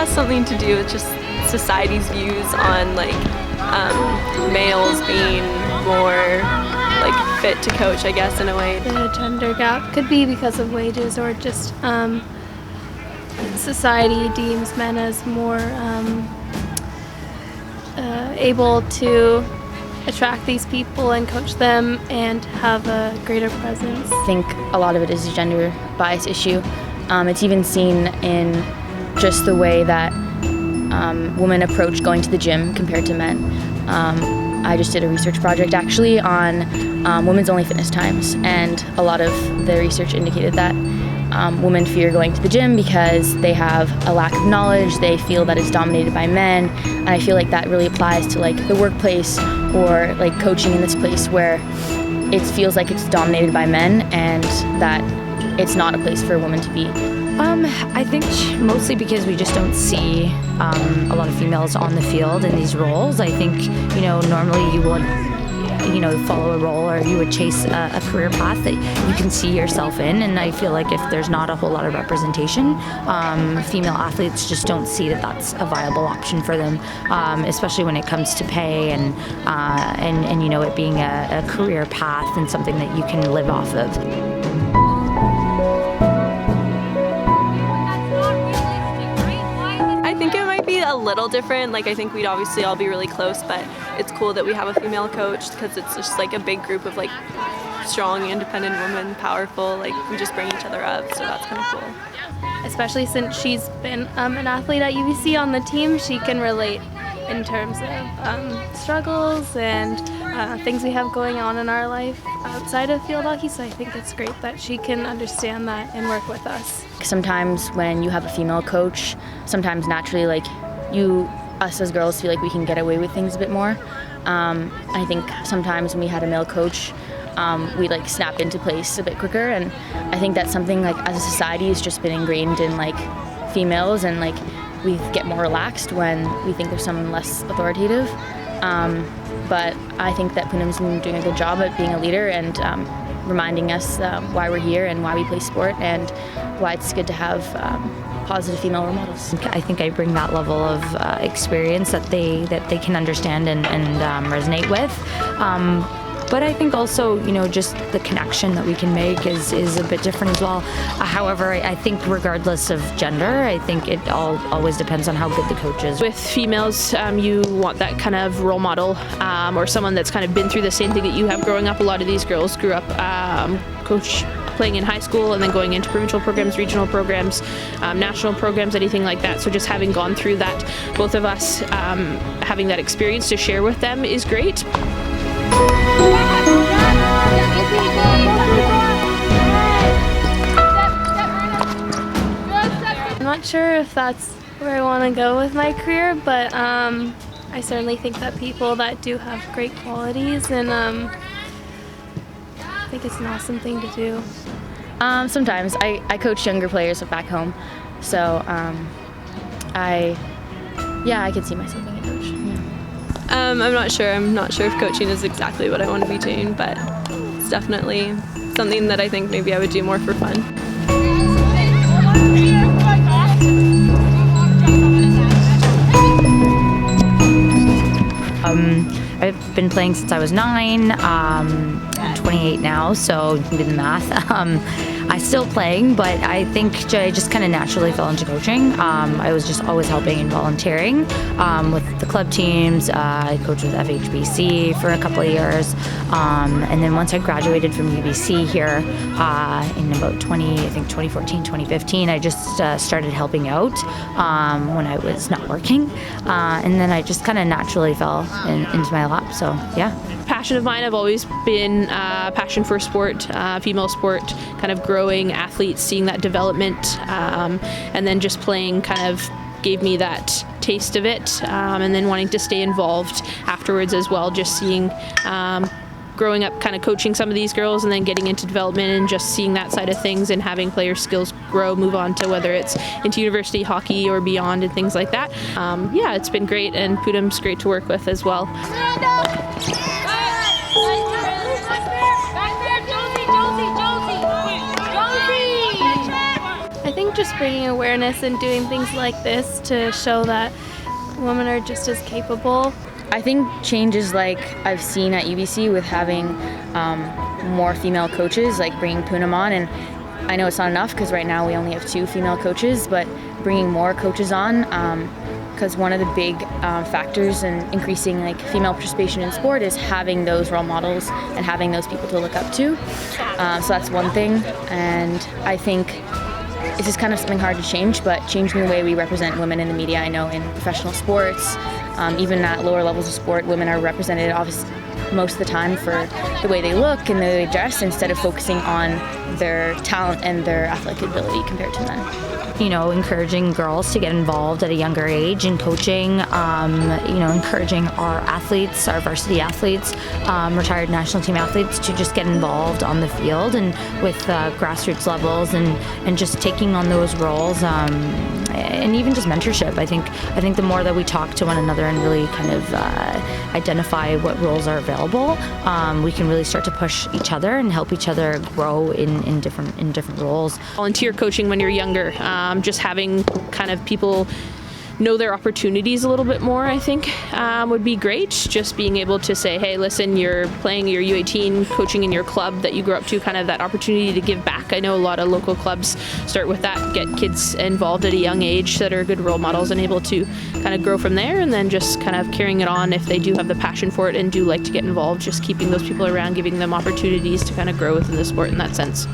has something to do with just society's views on like males being more like fit to coach, I guess, in a way. The gender gap could be because of wages, or just society deems men as more able to attract these people and coach them and have a greater presence. I think a lot of it is a gender bias issue. It's even seen in just the way that women approach going to the gym compared to men. I just did a research project actually on women's only fitness times, and a lot of the research indicated that women fear going to the gym because they have a lack of knowledge, they feel that it's dominated by men, and I feel like that really applies to like the workplace or like coaching in this place where it feels like it's dominated by men and that it's not a place for a woman to be. I think mostly because we just don't see a lot of females on the field in these roles. I think, normally you would, follow a role, or you would chase a career path that you can see yourself in. And I feel like if there's not a whole lot of representation, female athletes just don't see that that's a viable option for them, especially when it comes to pay and it being a career path and something that you can live off of. A little different. Like, I think we'd obviously all be really close, but it's cool that we have a female coach because it's just like a big group of like strong, independent women, powerful. Like, we just bring each other up, so that's kind of cool. Especially since she's been an athlete at UBC on the team, she can relate in terms of struggles and things we have going on in our life outside of field hockey, so I think it's great that she can understand that and work with us. Sometimes when you have a female coach, sometimes naturally like us as girls feel like we can get away with things a bit more. I think sometimes when we had a male coach, we like snap into place a bit quicker, and I think that's something like as a society has just been ingrained in like females, and like we get more relaxed when we think there's someone less authoritative. But I think that Poonam's been doing a good job at being a leader and reminding us why we're here and why we play sport and why it's good to have positive female role models. I think I bring that level of experience that they can understand and resonate with. But I think also, just the connection that we can make is a bit different as well. However, I think regardless of gender, I think it always depends on how good the coach is. With females, you want that kind of role model or someone that's kind of been through the same thing that you have growing up. A lot of these girls grew up playing in high school and then going into provincial programs, regional programs, national programs, anything like that. So just having gone through that, both of us having that experience to share with them is great. I'm not sure if that's where I want to go with my career, but I certainly think that people that do have great qualities, and I think it's an awesome thing to do. Sometimes I coach younger players back home, so I could see myself being a coach. Yeah. I'm not sure. I'm not sure if coaching is exactly what I want to be doing, but it's definitely something that I think maybe I would do more for fun. I've been playing since I was 9. I'm 28 now, so you can do the math. I'm still playing, but I think I just kind of naturally fell into coaching. I was just always helping and volunteering with the club teams. I coached with FHBC for a couple of years. And then once I graduated from UBC here in about 2014, 2015, I just started helping out when I was not working. And then I just kind of naturally fell into my lap, so yeah. Passion of mine, I've always been passion for sport, female sport, kind of growing athletes, seeing that development, and then just playing kind of gave me that taste of it, and then wanting to stay involved afterwards as well, just seeing growing up kind of coaching some of these girls and then getting into development and just seeing that side of things and having player skills grow, move on to whether it's into university hockey or beyond and things like that. Yeah, it's been great, and Poonam's great to work with as well. I think just bringing awareness and doing things like this to show that women are just as capable. I think changes like I've seen at UBC with having more female coaches, like bringing Poonam on, and I know it's not enough because right now we only have 2 female coaches, but bringing more coaches on, because one of the big factors in increasing like female participation in sport is having those role models and having those people to look up to. So that's one thing, and I think it's just kind of something hard to change, but changing the way we represent women in the media. I know in professional sports, even at lower levels of sport, women are represented obviously most of the time for the way they look and the way they dress instead of focusing on their talent and their athletic ability compared to men. You know, encouraging girls to get involved at a younger age in coaching, you know, encouraging our athletes, our varsity athletes, retired national team athletes to just get involved on the field and with grassroots levels and just taking on those roles, and even just mentorship. I think the more that we talk to one another and really kind of identify what roles are available, we can really start to push each other and help each other grow in different roles. Volunteer coaching when you're younger, just having kind of people know their opportunities a little bit more, I think would be great. Just being able to say, hey, listen, you're playing your U18, coaching in your club that you grew up to, kind of that opportunity to give back. I know a lot of local clubs start with that, get kids involved at a young age that are good role models and able to kind of grow from there, and then just kind of carrying it on if they do have the passion for it and do like to get involved, just keeping those people around, giving them opportunities to kind of grow within the sport in that sense.